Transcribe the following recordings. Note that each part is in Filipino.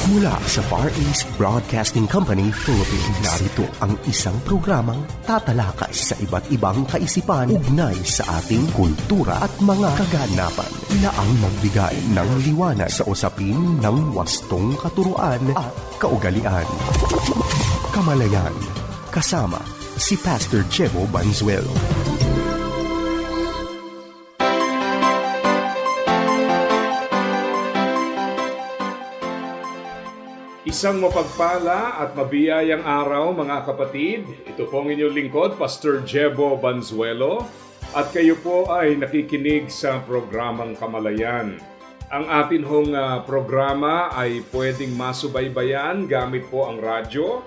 Mula sa Far East Broadcasting Company, Philippines, narito ang isang programang tatalakay sa iba't ibang kaisipan ugnay sa ating kultura at mga kaganapan na ang magbigay ng liwanag sa usapin ng wastong katuruan at kaugalian. Kamalayan, kasama si Pastor Jebo Banzuelo. Isang mapagpala at mabiyayang araw mga kapatid. Ito po ang inyong lingkod, Pastor Jebo Banzuelo. At kayo po ay nakikinig sa programang Kamalayan. Ang atin hong programa ay pwedeng masubaybayan gamit po ang radyo.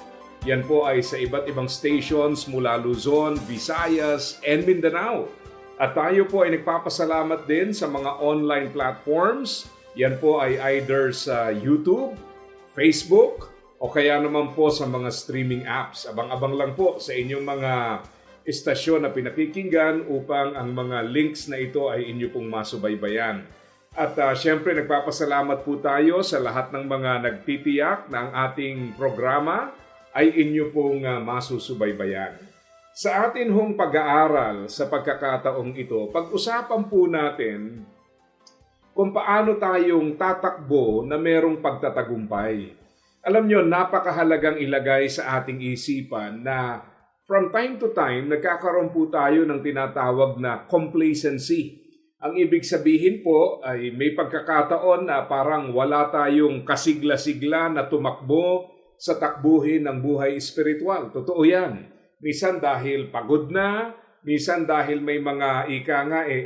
Yan po ay sa iba't ibang stations mula Luzon, Visayas, and Mindanao. At tayo po ay nagpapasalamat din sa mga online platforms. Yan po ay either sa YouTube, Facebook, o kaya naman po sa mga streaming apps. Abang-abang lang po sa inyong mga istasyon na pinakikinggan upang ang mga links na ito ay inyo pong masubaybayan. At syempre nagpapasalamat po tayo sa lahat ng mga nagtitiyak na ang ating programa ay inyo pong masusubaybayan. Sa atin hong pag-aaral sa pagkakataong ito, pag-usapan po natin kung paano tayong tatakbo na merong pagtatagumpay. Alam nyo, napakahalagang ilagay sa ating isipan na from time to time, nagkakaroon po tayo ng tinatawag na complacency. Ang ibig sabihin po ay may pagkakataon na parang wala tayong kasigla-sigla na tumakbo sa takbuhin ng buhay espiritual. Totoo yan. Minsan dahil pagod na, minsan dahil may mga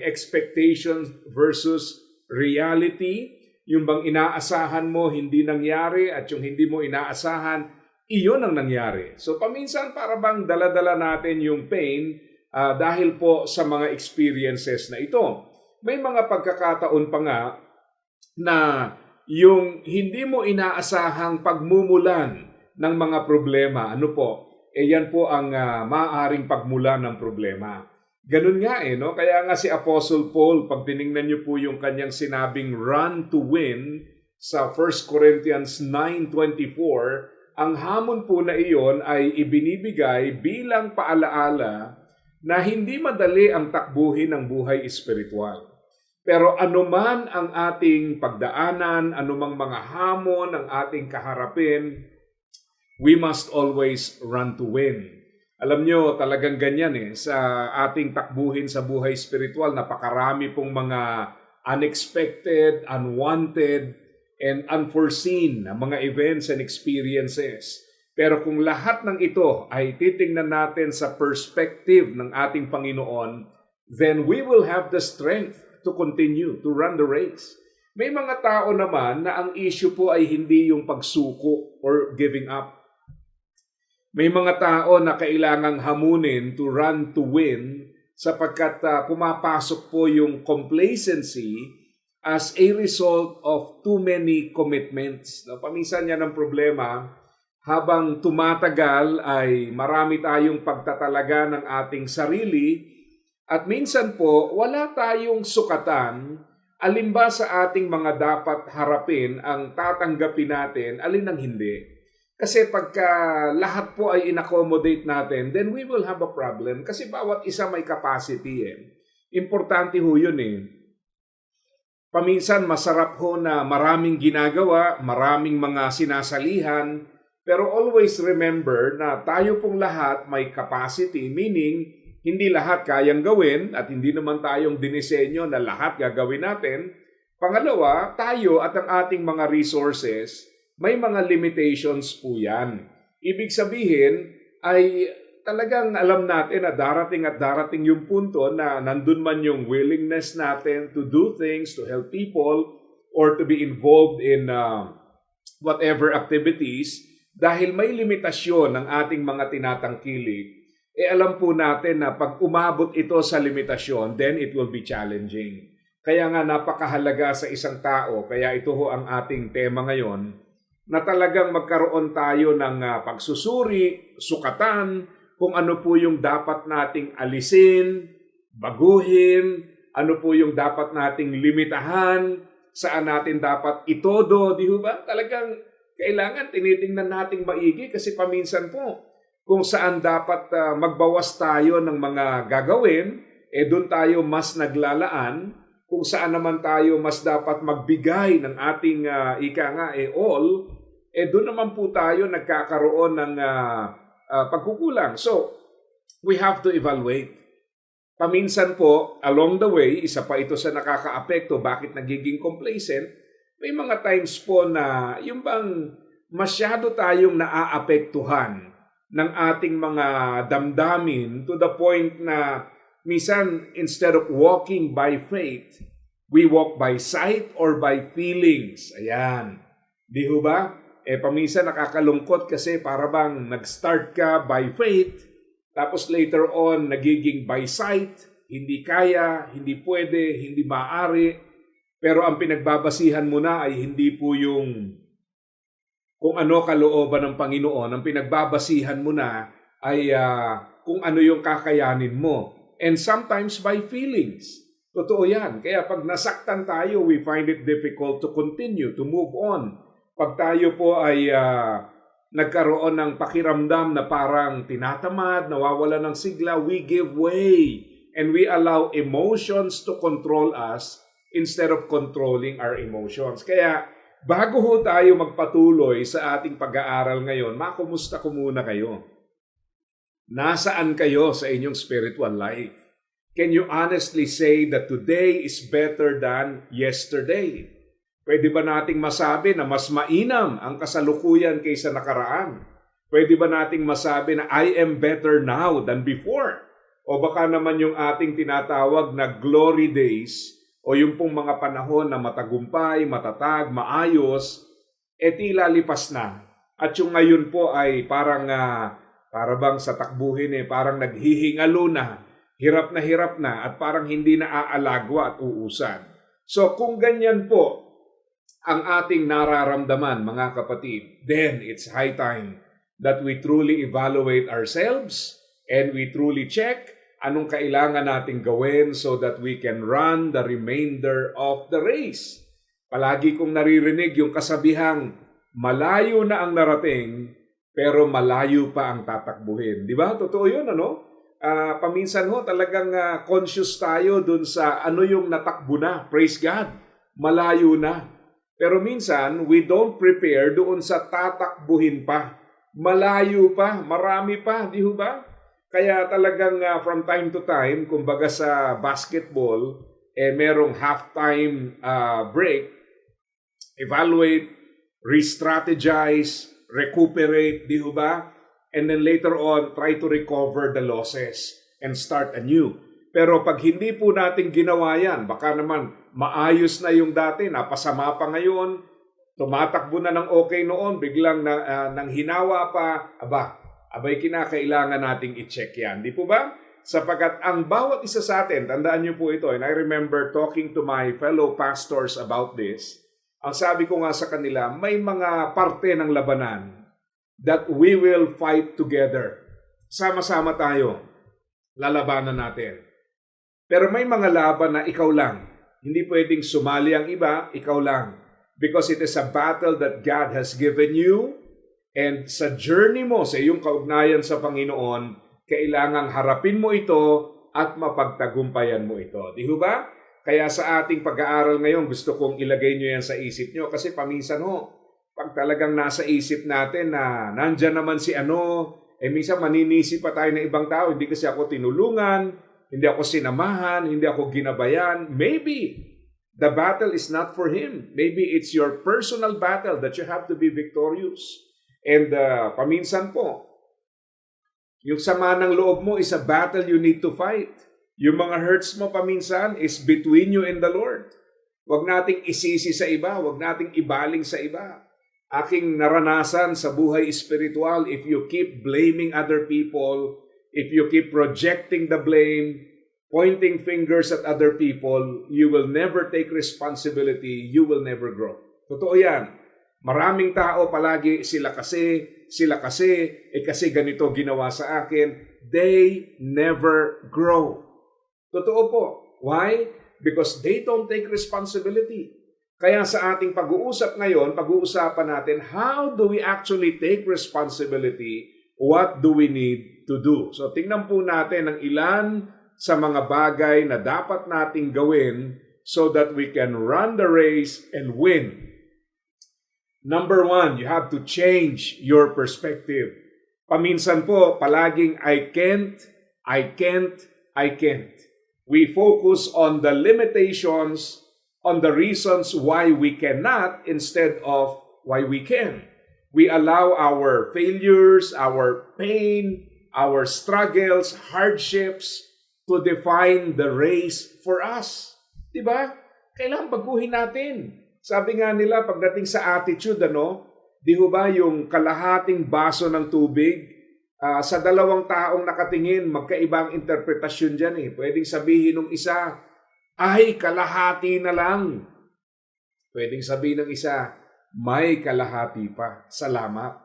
expectations versus reality, yung bang inaasahan mo hindi nangyari at yung hindi mo inaasahan, iyon ang nangyari. So paminsan para bang dala-dala natin yung pain dahil po sa mga experiences na ito. May mga pagkakataon pa nga na yung hindi mo inaasahang pagmumulan ng mga problema, yan po ang maaaring pagmulan ng problema. Ganun nga no? Kaya nga si Apostle Paul, pag tinignan niyo po yung kanyang sinabing run to win sa 1 Corinthians 9:24, ang hamon po na iyon ay ibinibigay bilang paalaala na hindi madali ang takbuhin ng buhay espiritual. Pero anuman ang ating pagdaanan, anumang mga hamon ang ating kaharapin, we must always run to win. Alam nyo, talagang ganyan sa ating takbuhin sa buhay spiritual, napakarami pong mga unexpected, unwanted, and unforeseen na mga events and experiences. Pero kung lahat ng ito ay titingnan natin sa perspective ng ating Panginoon, then we will have the strength to continue to run the race. May mga tao naman na ang issue po ay hindi yung pagsuko or giving up. May mga tao na kailangang hamunin to run to win sapagkat pumapasok po yung complacency as a result of too many commitments. Paminsan yan ang problema. Habang tumatagal ay marami tayong pagtatalaga ng ating sarili at minsan po wala tayong sukatan alin ba sa ating mga dapat harapin ang tatanggapin natin, alin ang hindi. Kasi pagka lahat po ay in-accommodate natin, then we will have a problem. Kasi bawat isa may capacity Importante ho yun Paminsan masarap ho na maraming ginagawa, maraming mga sinasalihan, pero always remember na tayo pong lahat may capacity, meaning hindi lahat kayang gawin at hindi naman tayong dinisenyo na lahat gagawin natin. Pangalawa, tayo at ang ating mga resources, may mga limitations po yan. Ibig sabihin ay talagang alam natin na darating at darating yung punto na nandun man yung willingness natin to do things, to help people, or to be involved in whatever activities. Dahil may limitasyon ng ating mga tinatangkilik, alam po natin na pag umabot ito sa limitasyon, then it will be challenging. Kaya nga napakahalaga sa isang tao, kaya ito ho ang ating tema ngayon, na talagang magkaroon tayo ng pagsusuri, sukatan, kung ano po yung dapat nating alisin, baguhin, ano po yung dapat nating limitahan, saan natin dapat itodo, di ba? Talagang Kailangan tinitingnan nating maigi kasi paminsan po, kung saan dapat magbawas tayo ng mga gagawin, doon tayo mas naglalaan. Kung saan naman tayo mas dapat magbigay ng ating all, doon naman po tayo nagkakaroon ng pagkukulang. So, we have to evaluate. Paminsan po, along the way, isa pa ito sa nakakaapekto, bakit nagiging complacent, may mga times po na yung bang masyado tayong naaapektuhan ng ating mga damdamin to the point na minsan instead of walking by faith, we walk by sight or by feelings. Ayan. Di ho ba? Paminsan nakakalungkot kasi para bang nag-start ka by faith, tapos later on nagiging by sight, hindi kaya, hindi pwede, hindi maaari, pero ang pinagbabasihan mo na ay hindi po yung kung ano kalooban ng Panginoon, ang pinagbabasihan mo na ay kung ano yung kakayanin mo. And sometimes by feelings. Totoo yan. Kaya pag nasaktan tayo, we find it difficult to continue, to move on. Pag tayo po ay nagkaroon ng pakiramdam na parang tinatamad, nawawala ng sigla, we give way. And we allow emotions to control us instead of controlling our emotions. Kaya bago ho tayo magpatuloy sa ating pag-aaral ngayon, makumusta ko muna kayo. Nasaan kayo sa inyong spiritual life? Can you honestly say that today is better than yesterday? Pwede ba nating masabi na mas mainam ang kasalukuyan kaysa nakaraan? Pwede ba nating masabi na I am better now than before? O baka naman yung ating tinatawag na glory days o yung pong mga panahon na matagumpay, matatag, maayos, tila lipas na. At yung ngayon po ay parang para bang sa takbuhin parang naghihingalo na, hirap na at parang hindi na aalagwa at uusan. So kung ganyan po ang ating nararamdaman mga kapatid, then it's high time that we truly evaluate ourselves and we truly check anong kailangan nating gawin so that we can run the remainder of the race. Palagi kong naririnig yung kasabihang, malayo na ang narating, pero malayo pa ang tatakbuhin. Di ba? Totoo yun, ano? Paminsan ho, talagang conscious tayo dun sa ano yung natakbo na. Praise God. Malayo na. Pero minsan, we don't prepare doon sa tatakbuhin pa. Malayo pa, marami pa, di ho ba? Kaya talagang from time to time, kumbaga sa basketball, merong halftime break, evaluate, re-strategize, recuperate, di ba? And then later on, try to recover the losses and start anew. Pero pag hindi po natin ginawa yan, baka naman maayos na yung dati, napasama pa ngayon, tumatakbo na ng okay noon, biglang nang hinawa pa, abay kinakailangan nating i-check yan. Di po ba? Sapagkat ang bawat isa sa atin, tandaan niyo po ito, and I remember talking to my fellow pastors about this, ang sabi ko nga sa kanila, may mga parte ng labanan that we will fight together. Sama-sama tayo, lalabanan natin. Pero may mga laban na ikaw lang. Hindi pwedeng sumali ang iba, ikaw lang. Because it is a battle that God has given you. And sa journey mo, sa iyong kaugnayan sa Panginoon, kailangang harapin mo ito at mapagtagumpayan mo ito. Di ba? Kaya sa ating pag-aaral ngayon, gusto kong ilagay nyo yan sa isip nyo. Kasi paminsan pag talagang nasa isip natin na nandyan naman si minsan maninisi pa tayo ng ibang tao. Hindi kasi ako tinulungan, hindi ako sinamahan, hindi ako ginabayan. Maybe the battle is not for him. Maybe it's your personal battle that you have to be victorious. And paminsan po, yung sama ng loob mo is a battle you need to fight. Yung mga hurts mo paminsan is between you and the Lord. Huwag nating isisi sa iba, huwag nating ibaling sa iba. Aking naranasan sa buhay espiritual, if you keep blaming other people, if you keep projecting the blame, pointing fingers at other people, you will never take responsibility, you will never grow. Totoo yan. Maraming tao palagi, sila kasi, kasi ganito ginawa sa akin. They never grow. Totoo po. Why? Because they don't take responsibility. Kaya sa ating pag-uusap ngayon, pag-uusapan natin, how do we actually take responsibility? What do we need to do? So tingnan po natin ang ilan sa mga bagay na dapat nating gawin so that we can run the race and win. Number 1, you have to change your perspective. Paminsan po, palaging I can't. We focus on the limitations, on the reasons why we cannot instead of why we can. We allow our failures, our pain, our struggles, hardships to define the race for us. Diba? Kailangan baguhin natin. Sabi nga nila, pagdating sa attitude, di ho ba yung kalahating baso ng tubig, sa dalawang taong nakatingin, magkaibang interpretasyon dyan eh. Pwedeng sabihin ng isa, ay kalahati na lang. Pwedeng sabihin ng isa, may kalahati pa. Salamat.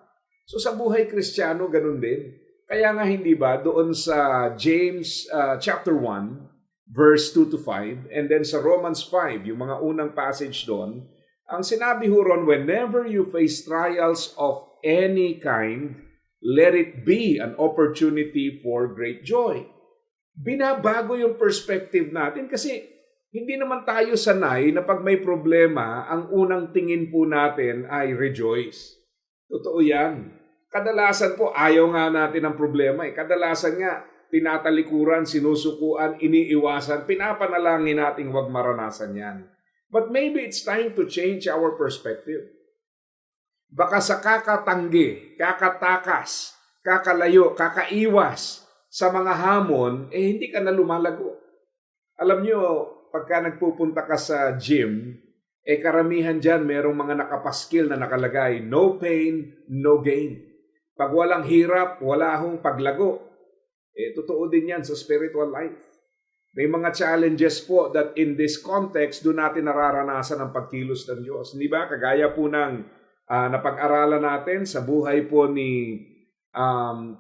So sa buhay Kristiyano, ganun din. Kaya nga hindi ba, doon sa James chapter 1, verse 2 to 5, and then sa Romans 5, yung mga unang passage doon, ang sinabi ho ron, whenever you face trials of any kind, let it be an opportunity for great joy. Binabago yung perspective natin kasi hindi naman tayo sanay na pag may problema, ang unang tingin po natin ay rejoice. Totoo yan. Kadalasan po, ayaw nga natin ng problema. Kadalasan nga, tinatalikuran, sinusukuan, iniiwasan, pinapanalangin nating huwag maranasan yan. But maybe it's time to change our perspective. Baka sa kakatanggi, kakatakas, kakalayo, kakaiwas sa mga hamon, hindi ka na lumalago. Alam nyo, pagka nagpupunta ka sa gym, karamihan dyan merong mga nakapaskil na nakalagay, no pain, no gain. Pag walang hirap, wala hong paglago. Totoo din yan sa spiritual life. May mga challenges po that in this context, doon natin nararanasan ang pagkilos ng Diyos. Hindi ba? Kagaya po ng napag-aralan natin sa buhay po ni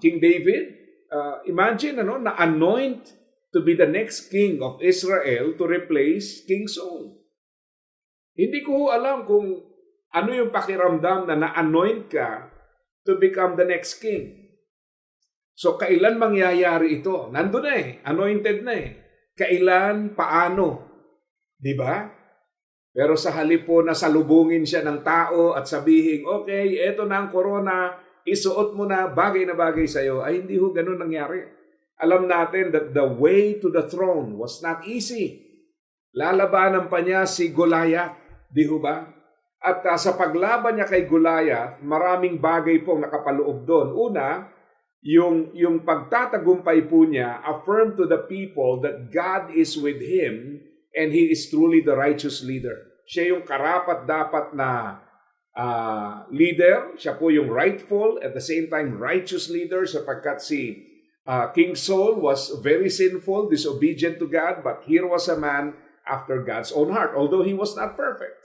King David. Imagine, na-anoint to be the next king of Israel to replace King Saul. Hindi ko alam kung ano yung pakiramdam na na-anoint ka to become the next king. So, kailan mangyayari ito? Nandun na anointed na Kailan, paano? Di ba? Pero sa halip po na salubungin siya ng tao at sabihin, okay, eto na ang corona, isuot mo na bagay sa'yo, ay hindi ho ganun nangyari. Alam natin that the way to the throne was not easy. Lalabanan pa niya si Goliath, di ho ba? At sa paglaban niya kay Goliath, maraming bagay pong nakapaloob doon. Una, yung pagtatagumpay po niya affirmed to the people that God is with him and he is truly the righteous leader. Siya yung karapat-dapat na leader. Siya po yung rightful at the same time righteous leader sapagkat si King Saul was very sinful, disobedient to God, but here was a man after God's own heart, although he was not perfect.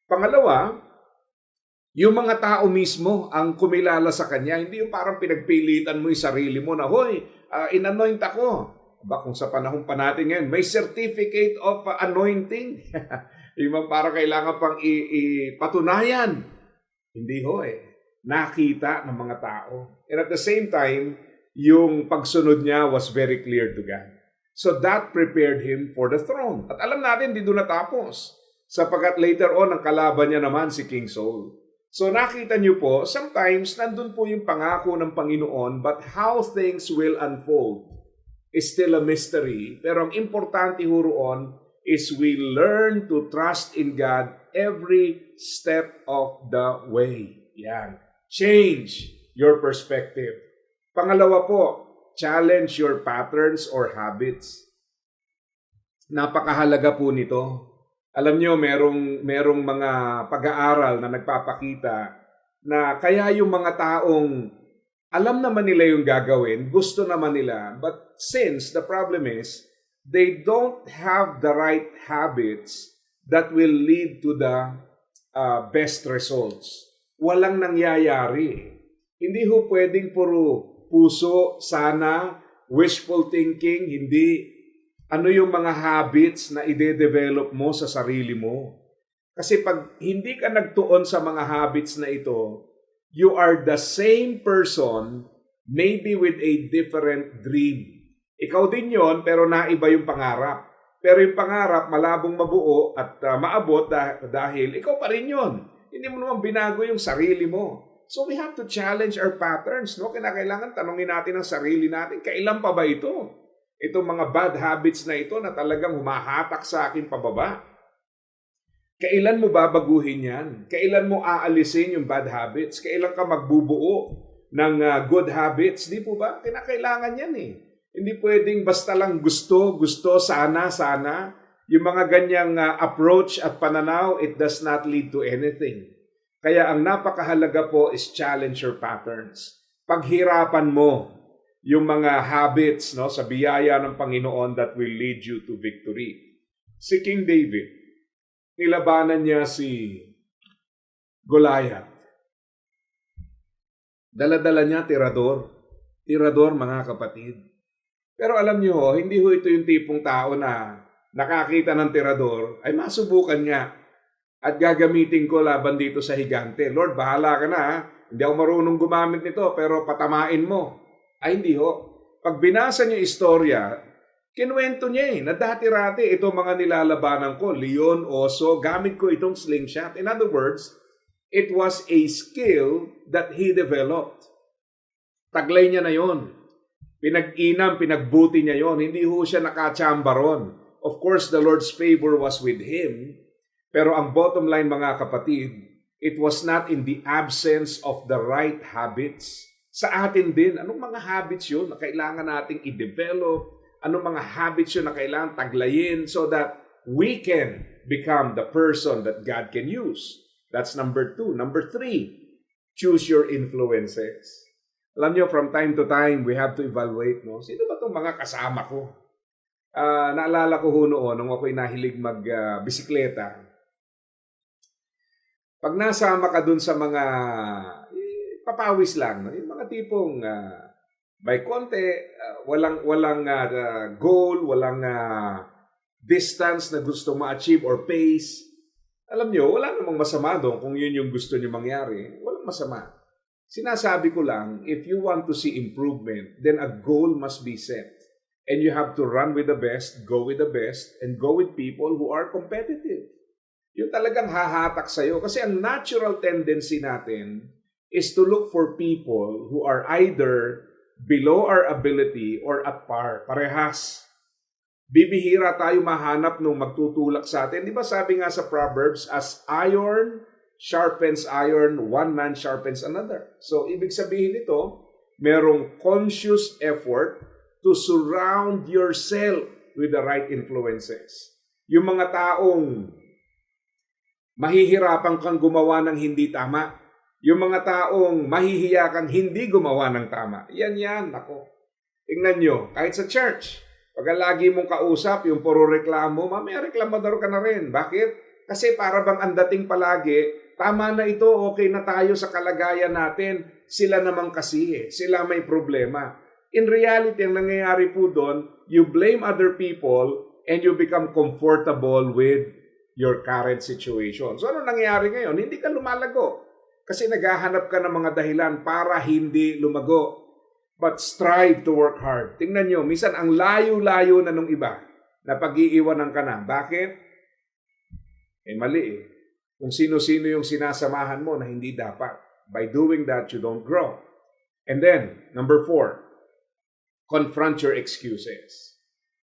Pangalawa, yung mga tao mismo ang kumilala sa kanya, hindi yung parang pinagpilitan mo yung sarili mo na, hoy, inanoint ako. Kung sa panahon pa natin ngayon, may certificate of anointing. Yung parang kailangan pang ipatunayan. Hindi ho nakita ng mga tao. And at the same time, yung pagsunod niya was very clear to God. So that prepared him for the throne. At alam natin, di doon natapos. Sapagat later on, ang kalaban niya naman si King Saul. So nakita niyo po, sometimes nandun po yung pangako ng Panginoon, but how things will unfold is still a mystery. Pero ang importante ho roon is we learn to trust in God every step of the way. Yan. Change your perspective. Pangalawa po, challenge your patterns or habits. Napakahalaga po nito. Alam nyo, merong mga pag-aaral na nagpapakita na kaya yung mga taong alam naman nila yung gagawin, gusto naman nila, but since the problem is, they don't have the right habits that will lead to the best results. Walang nangyayari. Hindi ho pwedeng puro puso, sana, wishful thinking, hindi. Ano yung mga habits na ide-develop mo sa sarili mo? Kasi pag hindi ka nagtuon sa mga habits na ito, you are the same person, maybe with a different dream. Ikaw din yon, pero naiba yung pangarap. Pero yung pangarap, malabong mabuo at maabot dahil ikaw pa rin yon. Hindi mo naman binago yung sarili mo. So we have to challenge our patterns. No? Kailangan tanongin natin ang sarili natin, kailan pa ba ito? Itong mga bad habits na ito na talagang humahatak sa akin pababa. Kailan mo babaguhin yan? Kailan mo aalisin yung bad habits? Kailan ka magbubuo ng good habits? Di po ba? Kinakailangan yan eh. Hindi pwedeng basta lang gusto, sana. Yung mga ganyang approach at pananaw, it does not lead to anything. Kaya ang napakahalaga po is challenge your patterns. Paghirapan mo yung mga habits, no, sa biyaya ng Panginoon that will lead you to victory. Si King David, nilabanan niya si Goliath. Dala-dala niya tirador. Tirador, mga kapatid. Pero alam niyo, hindi ho ito yung tipong tao na nakakita ng tirador, ay masubukan niya at gagamitin ko laban dito sa higante. Lord, bahala ka na ha. Hindi ako marunong gumamit nito, pero patamain mo. Ay, hindi ho. Pag binasa niya istorya, kinuwento niya na dati-rati itong mga nilalabanan ko, leon, oso, gamit ko itong slingshot. In other words, it was a skill that he developed. Taglay niya na yon. Pinag-inam, pinagbuti niya yon. Hindi ho siya nakachamba ron. Of course, the Lord's favor was with him. Pero ang bottom line, mga kapatid, it was not in the absence of the right habits. Sa atin din, anong mga habits yun na kailangan nating i-develop? Anong mga habits yun na kailangan taglayin so that we can become the person that God can use? That's number 2. Number 3, choose your influences. Alam nyo, from time to time, we have to evaluate, no? Sino ba itong mga kasama ko? Naalala ko ho noon, nung ako'y nahilig mag-bisikleta. Pag nasama ka dun sa mga papawis lang, no? Yung mga tipong by konti, walang goal, walang distance na gusto ma-achieve or pace. Alam nyo, wala namang masama doon kung yun yung gusto nyo mangyari. Walang masama. Sinasabi ko lang, if you want to see improvement, then a goal must be set. And you have to run with the best, go with the best, and go with people who are competitive. Yung talagang hahatak sa'yo. Kasi ang natural tendency natin is to look for people who are either below our ability or at par. Parehas. Bibihira tayo mahanap nung magtutulak sa atin. Di ba sabi nga sa Proverbs, as iron sharpens iron, one man sharpens another. So, ibig sabihin nito, merong conscious effort to surround yourself with the right influences. Yung mga taong mahihirapan kang gumawa ng hindi tama. Yung mga taong mahihiya kang hindi gumawa ng tama. Yan, ako. Tingnan nyo, kahit sa church, pag lagi mong kausap, yung puro reklamo, mamaya reklamador ka na rin. Bakit? Kasi para bang ang dating palagi, tama na ito, okay na tayo sa kalagayan natin. Sila naman kasi, sila may problema. In reality, ang nangyayari po doon, you blame other people and you become comfortable with your current situation. So ano nangyayari ngayon? Hindi ka lumalago. Kasi naghahanap ka ng mga dahilan para hindi lumago. But strive to work hard. Tingnan nyo, minsan ang layo-layo na nung iba na pag-iiwanan ka na. Bakit? Mali eh. Kung sino-sino yung sinasamahan mo na hindi dapat. By doing that, you don't grow. And then, number 4, confront your excuses.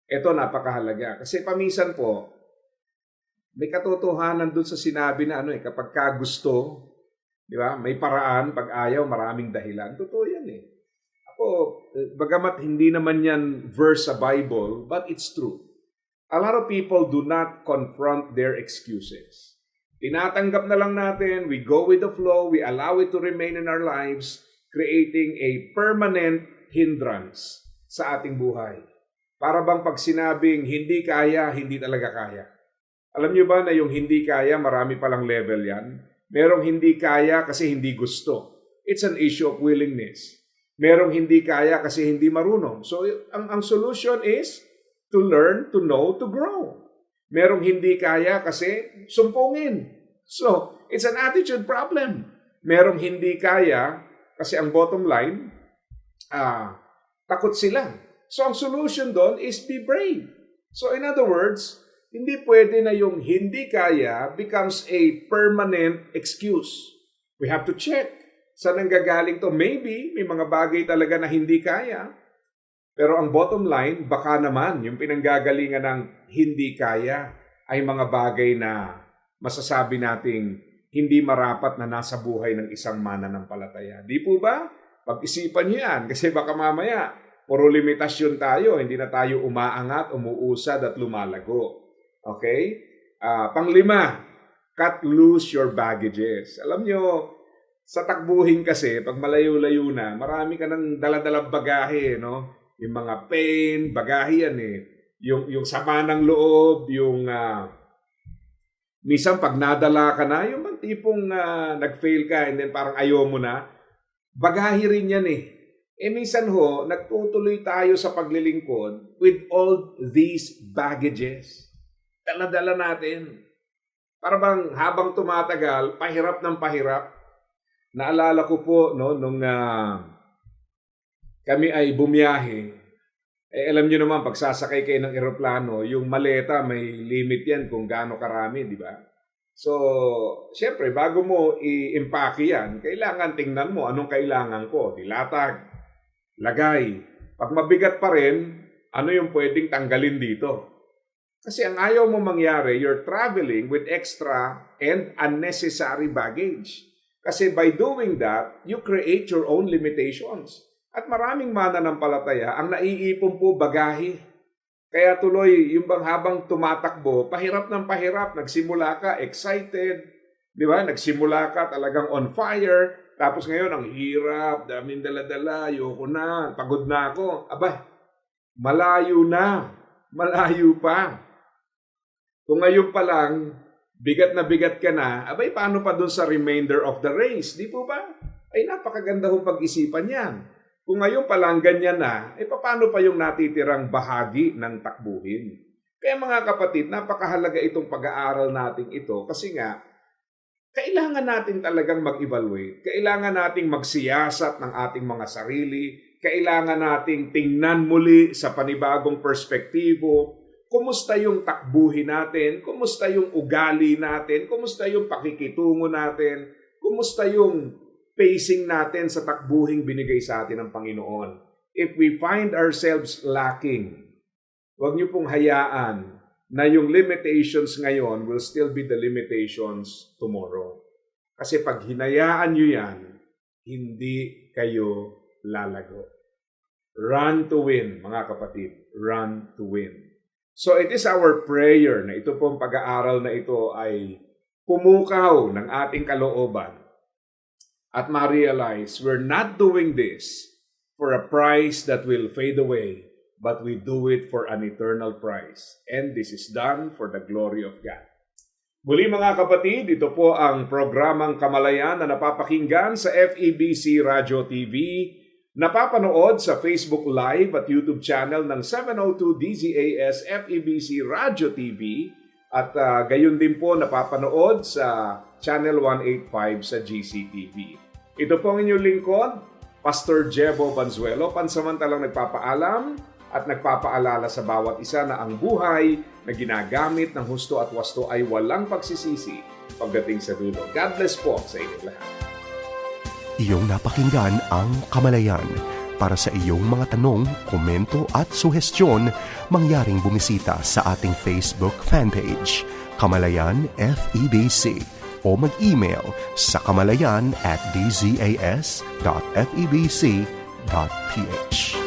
Ito napakahalaga. Kasi paminsan po, may katotohanan dun sa sinabi na kapag ka gusto, di ba? May paraan, pag ayaw, maraming dahilan. Totoo yan eh. Ako, bagamat hindi naman yan verse sa Bible, but it's true. A lot of people do not confront their excuses. Tinatanggap na lang natin, we go with the flow, we allow it to remain in our lives, creating a permanent hindrance sa ating buhay. Para bang pag sinabing hindi kaya, hindi talaga kaya. Alam niyo ba na yung hindi kaya, marami palang level yan? Merong hindi kaya kasi hindi gusto. It's an issue of willingness. Merong hindi kaya kasi hindi marunong. So, ang solution is to learn, to know, to grow. Merong hindi kaya kasi sumpungin. So, it's an attitude problem. Merong hindi kaya kasi ang bottom line, takot sila. So, ang solution doon is be brave. So, in other words, hindi pwede na yung hindi kaya becomes a permanent excuse. We have to check. Saan nanggagaling to? Maybe may mga bagay talaga na hindi kaya. Pero ang bottom line, baka naman yung pinanggagalingan ng hindi kaya ay mga bagay na masasabi nating hindi marapat na nasa buhay ng isang mananampalataya. Di po ba? Pag-isipan niyo yan kasi baka mamaya puro limitasyon tayo, hindi na tayo umaangat, umuusad at lumalago. Okay? Panglima, cut loose your baggages. Alam nyo, sa takbuhin kasi, pag malayo-layo na, marami ka ng daladalang bagahe, no? Yung mga pain, bagahe yan eh. Yung sama ng loob, yung minsan pag nadala ka na, yung tipong nag-fail ka and then parang ayaw mo na, bagahe rin yan eh. Minsan ho, nagtutuloy tayo sa paglilingkod with all these baggages. Dala-dala natin. Para bang habang tumatagal, pahirap ng pahirap. Naalala ko po, no, nung kami ay bumiyahe, alam nyo naman, pag sasakay kayo ng eroplano, yung maleta, may limit yan kung gaano karami, di ba? So, syempre, bago mo i-impake yan, kailangan tingnan mo anong kailangan ko. Dilatag, lagay. Pag mabigat pa rin, ano yung pwedeng tanggalin dito? Kasi ang ayaw mo mangyari, you're traveling with extra and unnecessary baggage. Kasi by doing that, you create your own limitations. At maraming mananampalataya, ang naiipon po bagahe. Kaya tuloy, yung bang habang tumatakbo, pahirap ng pahirap, nagsimula ka, excited, di ba? Nagsimula ka talagang on fire, tapos ngayon, ang hirap, daming dala-dala, ayoko na, pagod na ako. Aba, malayo na, malayo pa. Kung ngayon pa lang, bigat na bigat ka na, abay, paano pa dun sa remainder of the race? Di po ba? Ay, napakaganda hong pag-isipan yan. Kung ngayon pa lang ganyan na, paano pa yung natitirang bahagi ng takbuhin? Kaya mga kapatid, napakahalaga itong pag-aaral natin ito kasi nga, kailangan natin talagang mag-evaluate. Kailangan nating magsiyasat ng ating mga sarili. Kailangan nating tingnan muli sa panibagong perspektibo. Kumusta yung takbuhin natin? Kumusta yung ugali natin? Kumusta yung pakikitungo natin? Kumusta yung pacing natin sa takbuhing binigay sa atin ng Panginoon? If we find ourselves lacking, huwag niyo pong hayaan na yung limitations ngayon will still be the limitations tomorrow. Kasi pag hinayaan niyo yan, hindi kayo lalago. Run to win, mga kapatid. Run to win. So it is our prayer na ito pong pag-aaral na ito ay pumukaw ng ating kalooban at ma-realize we're not doing this for a price that will fade away, but we do it for an eternal price. And this is done for the glory of God. Muli mga kapatid, ito po ang programang Kamalayan na napapakinggan sa FEBC Radio TV, napapanood sa Facebook Live at YouTube channel ng 702 DZAS FEBC Radio TV at gayon din po napapanood sa Channel 185 sa GCTV. Ito po ang inyong lingkod, Pastor Jebo Banzuelo, pansamantalang nagpapaalam at nagpapaalala sa bawat isa na ang buhay na ginagamit ng husto at wasto ay walang pagsisisi pagdating sa dulo. God bless po sa inyong lahat. Iyong napakinggan ang Kamalayan. Para sa iyong mga tanong, komento at suhestyon, mangyaring bumisita sa ating Facebook fanpage, Kamalayan FEBC, o mag-email sa kamalayan@dzas.febc.ph.